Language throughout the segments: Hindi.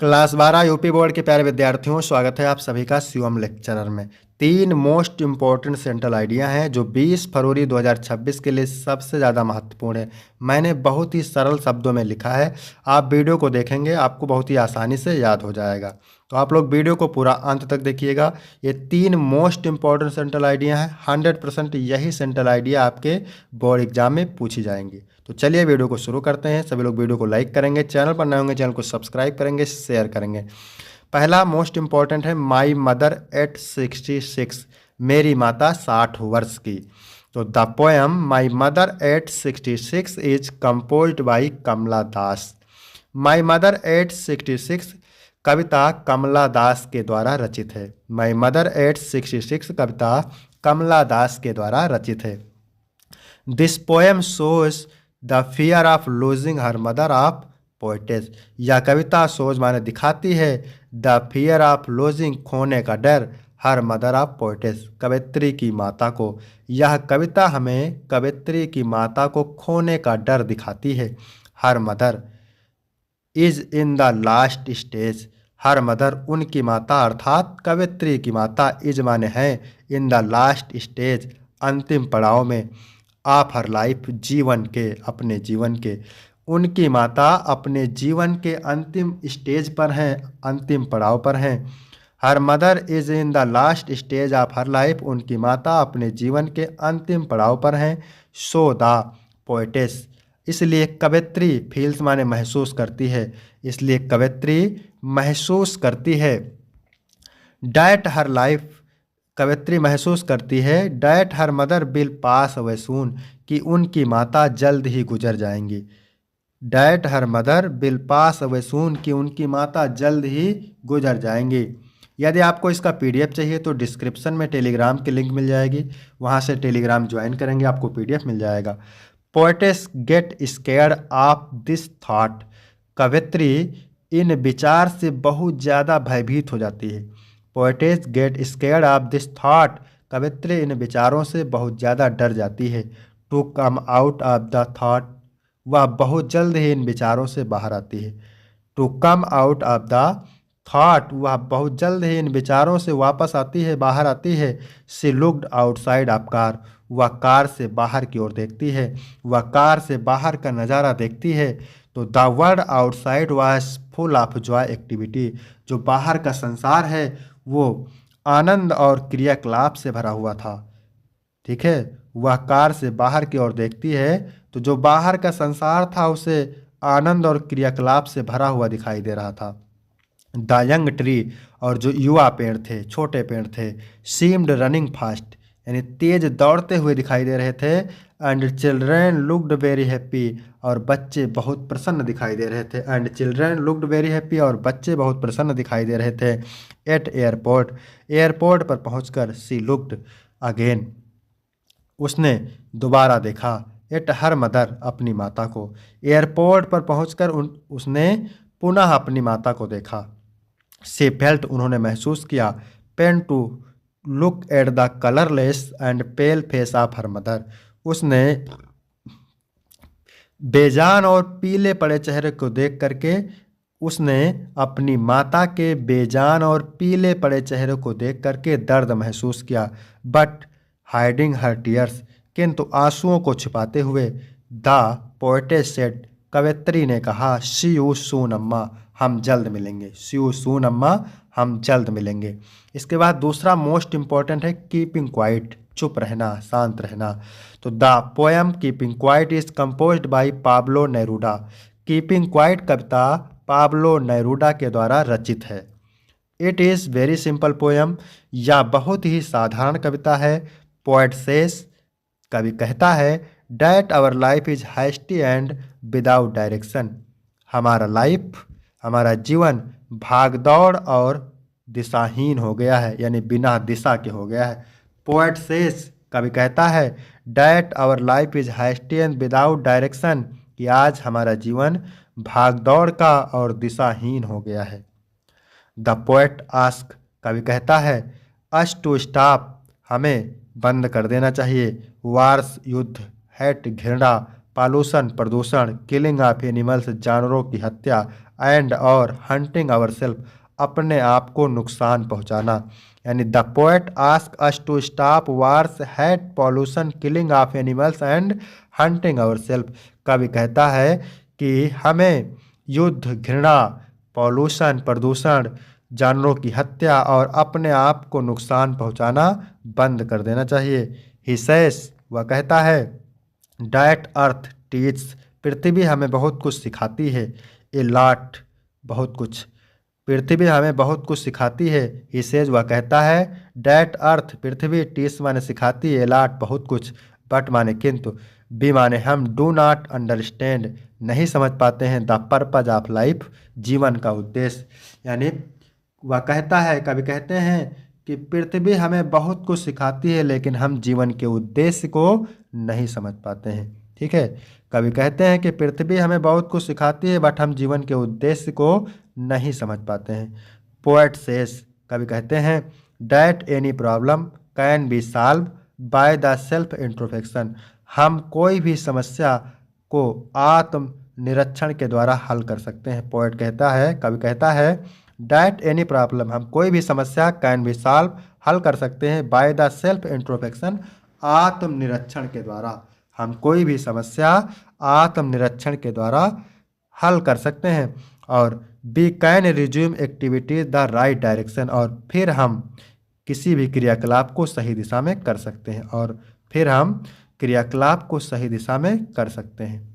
क्लास 12 यूपी बोर्ड के प्यारे विद्यार्थियों, स्वागत है आप सभी का शिवम लेक्चरर में। 3 मोस्ट इम्पॉर्टेंट सेंट्रल आइडिया हैं जो 20 फरवरी 2026 के लिए सबसे ज़्यादा महत्वपूर्ण है। मैंने बहुत ही सरल शब्दों में लिखा है, आप वीडियो को देखेंगे आपको बहुत ही आसानी से याद हो जाएगा। तो आप लोग वीडियो को पूरा अंत तक देखिएगा। ये 3 मोस्ट इम्पॉर्टेंट सेंट्रल आइडिया हैं, 100% यही सेंट्रल आइडिया आपके बोर्ड एग्जाम में पूछी जाएंगी। तो चलिए वीडियो को शुरू करते हैं। सभी लोग वीडियो को लाइक करेंगे, चैनल पर नए होंगे चैनल को सब्सक्राइब करेंगे, शेयर करेंगे। पहला मोस्ट इम्पॉर्टेंट है माई मदर एट 66, मेरी माता 60 वर्ष की। तो the poem my mother at 66 is composed by Kamala Das. My mother at 66 कविता कमला दास के द्वारा रचित है। माई मदर एट 66 कविता कमला दास के द्वारा रचित है। This poem shows the fear of losing her mother of poetess. यह कविता सोच माने दिखाती है द फियर ऑफ लूजिंग खोने का डर हर मदर ऑफ पोइटेस, कवित्री की माता को। यह कविता हमें कवित्री की माता को खोने का डर दिखाती है। Her mother is in the last stage. Her mother उनकी माता अर्थात कवित्री की माता इज माने हैं इन द लास्ट स्टेज, अंतिम पड़ाव में। ऑफ हर लाइफ जीवन के, अपने जीवन के। उनकी माता अपने जीवन के अंतिम स्टेज पर हैं, अंतिम पड़ाव पर हैं। Her mother is in the last stage of her life. उनकी माता अपने जीवन के अंतिम पड़ाव पर हैं। सो द पोएटेस, इसलिए कवित्री, फील्स माने महसूस करती है, इसलिए कवित्री महसूस करती है। डैट हर लाइफ, कवित्री महसूस करती है that her mother will pass away soon, कि उनकी माता जल्द ही गुजर जाएंगी। That her mother will pass away soon, कि उनकी माता जल्द ही गुजर जाएंगी। यदि आपको इसका पीडीएफ चाहिए तो डिस्क्रिप्शन में टेलीग्राम की लिंक मिल जाएगी, वहाँ से टेलीग्राम ज्वाइन करेंगे आपको पीडीएफ मिल जाएगा। Poetess get scared of this thought, कवित्री इन विचार से बहुत ज़्यादा भयभीत हो जाती है। Poetess get scared of this thought, कवित्री इन विचारों से बहुत ज़्यादा डर जाती है। To come out of the thought, वह बहुत जल्द ही इन विचारों से बाहर आती है। To come out of the thought, वह बहुत जल्द ही इन विचारों से वापस आती है, बाहर आती है। She looked outside of car, वह कार से बाहर की ओर देखती है, वह कार से बाहर का नज़ारा देखती है। तो the world outside was full of Joy activity, जो बाहर का संसार है वो आनंद और क्रियाकलाप से भरा हुआ था। ठीक है, वह कार से बाहर की ओर देखती है तो जो बाहर का संसार था उसे आनंद और क्रियाकलाप से भरा हुआ दिखाई दे रहा था। द यंग ट्री, और जो युवा पेड़ थे, छोटे पेड़ थे, सीम्ड रनिंग फास्ट, यानी तेज दौड़ते हुए दिखाई दे रहे थे। And children looked very happy, और बच्चे बहुत प्रसन्न दिखाई दे रहे थे। And children looked very happy, और बच्चे बहुत प्रसन्न दिखाई दे रहे थे। एट एयरपोर्ट, एयरपोर्ट पर पहुंचकर सी लुक्ड अगेन, उसने दोबारा देखा। एट हर मदर, अपनी माता को। एयरपोर्ट पर पहुंचकर उसने पुनः अपनी माता को देखा। सी फेल्ट, उन्होंने महसूस किया। Pain to look at the colourless and pale face of her mother, उसने बेजान और पीले पड़े चेहरे को देख करके उसने अपनी माता के बेजान और पीले पड़े चेहरे को देख करके दर्द महसूस किया। बट हाइडिंग हर टीयर्स, किंतु आंसुओं को छिपाते हुए। द पोएटेस सेड, कवित्री ने कहा। सी यू सून अम्मा, हम जल्द मिलेंगे। सी यू सून अम्मा, हम जल्द मिलेंगे। इसके बाद दूसरा मोस्ट इम्पॉर्टेंट है कीपिंग क्वाइट, चुप रहना, शांत रहना। तो the poem keeping quiet is composed by Pablo Neruda. Keeping quiet कविता पाब्लो नेरूडा के द्वारा रचित है। It is very simple poem, यह बहुत ही साधारण कविता है। पोएट सेस, कवि कहता है that our life is hasty and without direction, हमारा लाइफ, हमारा जीवन भागदौड़ और दिशाहीन हो गया है, यानी बिना दिशा के हो गया है। पोएट सेस, कवि कहता है that our life is hasty and without direction, कि आज हमारा जीवन भागदौड़ का और दिशाहीन हो गया है। द पोएट आस्क, कवि कहता है अस टू स्टॉप, हमें बंद कर देना चाहिए। वार्स, युद्ध, हेट, घृणा, पॉल्यूशन, प्रदूषण, किलिंग ऑफ एनिमल्स, जानवरों की हत्या, एंड और हंटिंग आवर सेल्फ, अपने आप को नुकसान पहुंचाना। यानी the poet ask us to stop wars, hate, pollution, killing of animals and hunting our self. कवि कहता है कि हमें युद्ध, घृणा, पॉल्यूशन, प्रदूषण, जानवरों की हत्या और अपने आप को नुकसान पहुंचाना बंद कर देना चाहिए। ही सेज, वह कहता है, डैट अर्थ टीच, पृथ्वी हमें बहुत कुछ सिखाती है। ए लॉट, बहुत कुछ, पृथ्वी हमें बहुत कुछ सिखाती है। ही सेज, वह कहता है, डैट अर्थ, पृथ्वी, टीच माने सिखाती है, ए लॉट बहुत कुछ, बट माने किंतु, बी माने हम, डू नॉट अंडरस्टैंड, नहीं समझ पाते हैं, द पर्पज ऑफ लाइफ, जीवन का उद्देश्य। यानी वह कहता है, कभी कहते हैं कि पृथ्वी हमें बहुत कुछ सिखाती है लेकिन हम जीवन के उद्देश्य को नहीं समझ पाते हैं। ठीक है, कभी कहते हैं कि पृथ्वी हमें बहुत कुछ सिखाती है बट हम जीवन के उद्देश्य को नहीं समझ पाते हैं। पोएट सेज, कभी कहते हैं, that any problem can be solve by the self introspection, हम कोई भी समस्या को आत्म निरीक्षण के द्वारा हल कर सकते हैं। पोएट कहता है, कवि कहता है, डैट एनी प्रॉब्लम, हम कोई भी समस्या कैन बी सॉल्व, हल कर सकते हैं, बाय द सेल्फ इंट्रोस्पेक्शन, आत्मनिरीक्षण के द्वारा, हम कोई भी समस्या आत्मनिरीक्षण के द्वारा हल कर सकते हैं। और we can resume activities the right direction, और फिर हम किसी भी क्रियाकलाप को सही दिशा में कर सकते हैं, और फिर हम क्रियाकलाप को सही दिशा में कर सकते हैं।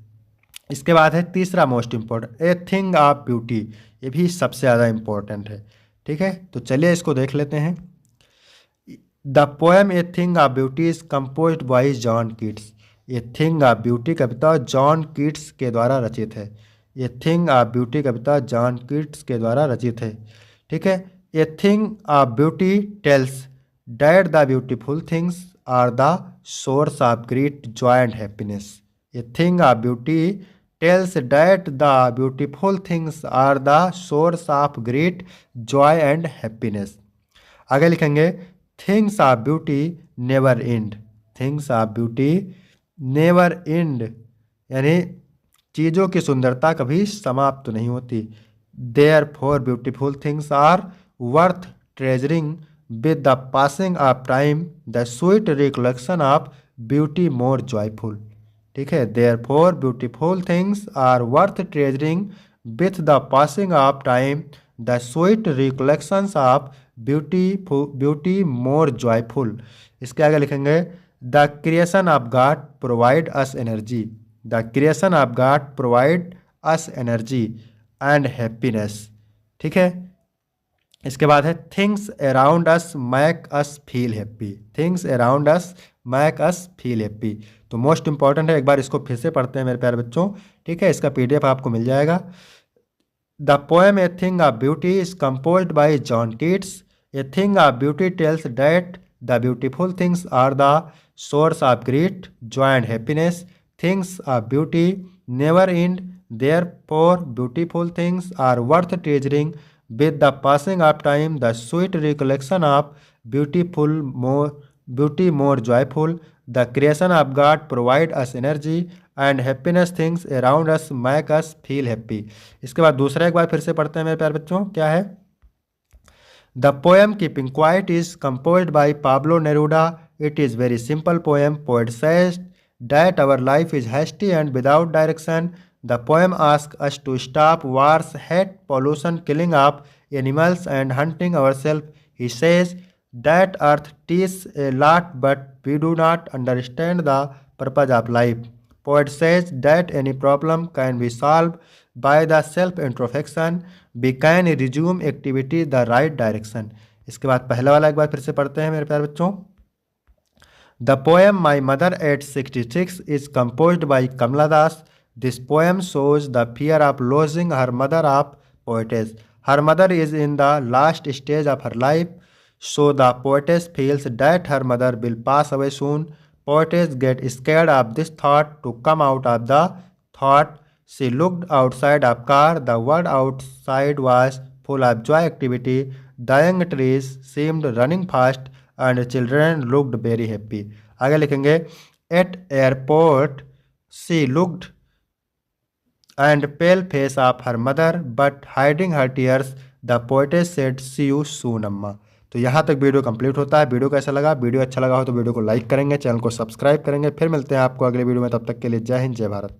इसके बाद है तीसरा most important, A thing of beauty, ये भी सबसे ज़्यादा इम्पोर्टेंट है। ठीक है, तो चलिए इसको देख लेते हैं। The poem a thing of beauty is composed by John Keats, ये थिंग ऑफ ब्यूटी कविता जॉन कीट्स के द्वारा रचित है। ये थिंग ऑफ ब्यूटी कविता जॉन कीट्स के द्वारा रचित है। ठीक है, a thing of beauty tells that the beautiful things are the source of great joy and happiness. A thing of beauty tells that the beautiful things are the source of great joy and happiness. आगे लिखेंगे, things of beauty never end, things of beauty never end, यानी चीज़ों की सुंदरता कभी समाप्त नहीं होती। Therefore beautiful things are worth treasuring with the passing of time, the sweet recollection of beauty more joyful. ठीक है, therefore beautiful things are worth treasuring with the passing of time, the sweet recollections of beauty more joyful. इसके आगे लिखेंगे, the creation of God provide us energy, the creation of God provide us energy and happiness. ठीक है, इसके बाद है things around us make us feel happy, things around us make us feel happy. तो मोस्ट इंपॉर्टेंट है, एक बार इसको फिर से पढ़ते हैं मेरे प्यारे बच्चों। ठीक है, इसका PDF आपको मिल जाएगा। The poem a thing of beauty is composed by John Keats. A thing of beauty tells that the beautiful things are the source of great joy and happiness. Things of beauty never end, therefore beautiful things are worth treasuring with the passing of time, the sweet recollection of beauty more joyful, the creation of God provide us energy and happiness, things around us make us feel happy। इसके बाद दूसरा एक बार फिर से पढ़ते हैं मेरे प्यारे बच्चों, क्या है। The poem Keeping Quiet is composed by Pablo Neruda. It is very simple poem. Poet says that our life is hasty and without direction. The poem asks us to stop wars, hate, pollution, killing of animals and hunting ourselves. He says that earth teaches a lot but we do not understand the purpose of life. Poet says that any problem can be solved by the self-introspection. We can resume activity the right direction। इसके बाद पहला वाला एक बार फिर से पढ़ते हैं मेरे प्यारे बच्चों। The poem My Mother at 66 is composed by Kamala Das. This poem shows the fear of losing her mother of poetess. Her mother is in the last stage of her life, so the poetess feels that her mother will pass away soon. Poetess gets scared of this thought. To come out of the thought, she looked outside of car. The world outside was full of joy activity. The young trees seemed running fast and children looked very happy। आगे लिखेंगे, at airport she looked and pale face of her mother but hiding her tears the poetess said see you soon amma. तो यहाँ तक वीडियो कंप्लीट होता है। वीडियो कैसा लगा? वीडियो अच्छा लगा हो तो वीडियो को लाइक करेंगे, चैनल को सब्सक्राइब करेंगे। फिर मिलते हैं आपको अगले वीडियो में, तब तक के लिए जय हिंद जय भारत।